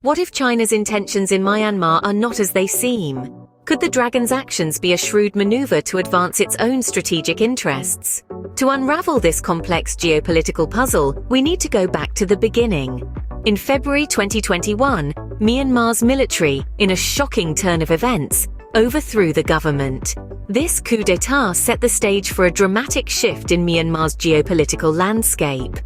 What if China's intentions in Myanmar are not as they seem? Could the dragon's actions be a shrewd maneuver to advance its own strategic interests? To unravel this complex geopolitical puzzle, we need to go back to the beginning. In February 2021, Myanmar's military, in a shocking turn of events, overthrew the government. This coup d'état set the stage for a dramatic shift in Myanmar's geopolitical landscape.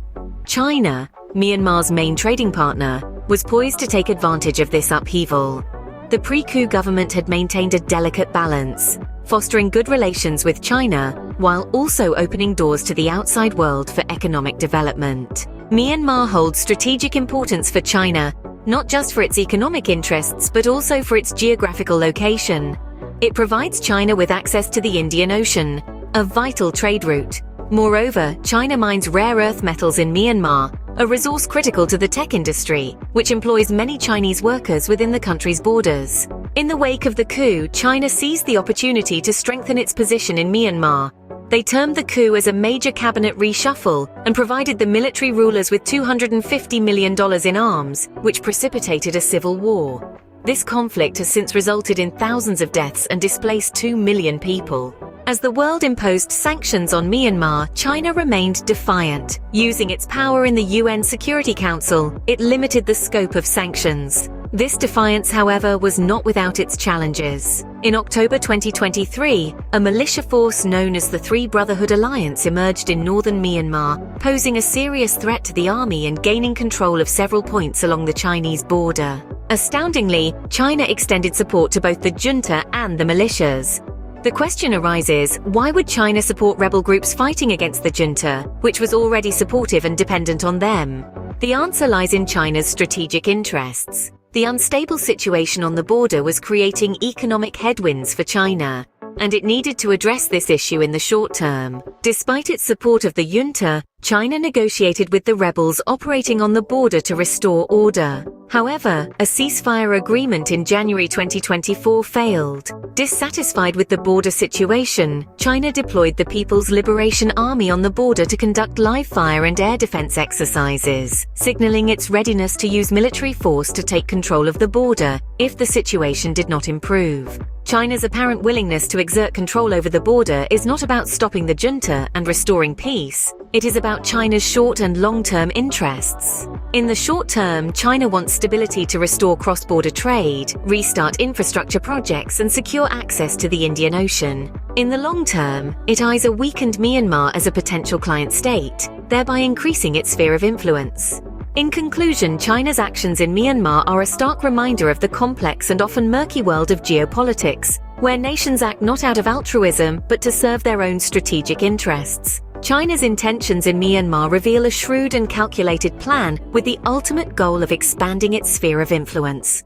China, Myanmar's main trading partner, was poised to take advantage of this upheaval. The pre-coup government had maintained a delicate balance, fostering good relations with China, while also opening doors to the outside world for economic development. Myanmar holds strategic importance for China, not just for its economic interests but also for its geographical location. It provides China with access to the Indian Ocean, a vital trade route. Moreover, China mines rare earth metals in Myanmar, a resource critical to the tech industry, which employs many Chinese workers within the country's borders. In the wake of the coup, China seized the opportunity to strengthen its position in Myanmar. They termed the coup as a major cabinet reshuffle and provided the military rulers with $250 million in arms, which precipitated a civil war. This conflict has since resulted in thousands of deaths and displaced 2 million people. As the world imposed sanctions on Myanmar, China remained defiant. Using its power in the UN Security Council, it limited the scope of sanctions. This defiance, however, was not without its challenges. In October 2023, a militia force known as the Three Brotherhood Alliance emerged in northern Myanmar, posing a serious threat to the army and gaining control of several points along the Chinese border. Astoundingly, China extended support to both the junta and the militias. The question arises, why would China support rebel groups fighting against the junta, which was already supportive and dependent on them? The answer lies in China's strategic interests. The unstable situation on the border was creating economic headwinds for China, and it needed to address this issue in the short term. Despite its support of the junta, China negotiated with the rebels operating on the border to restore order. However, a ceasefire agreement in January 2024 failed. Dissatisfied with the border situation, China deployed the People's Liberation Army on the border to conduct live fire and air defense exercises, signaling its readiness to use military force to take control of the border if the situation did not improve. China's apparent willingness to exert control over the border is not about stopping the junta and restoring peace. It is about China's short and long-term interests. In the short term, China wants stability to restore cross-border trade, restart infrastructure projects, and secure access to the Indian Ocean. In the long term, it eyes a weakened Myanmar as a potential client state, thereby increasing its sphere of influence. In conclusion, China's actions in Myanmar are a stark reminder of the complex and often murky world of geopolitics, where nations act not out of altruism but to serve their own strategic interests. China's intentions in Myanmar reveal a shrewd and calculated plan with the ultimate goal of expanding its sphere of influence.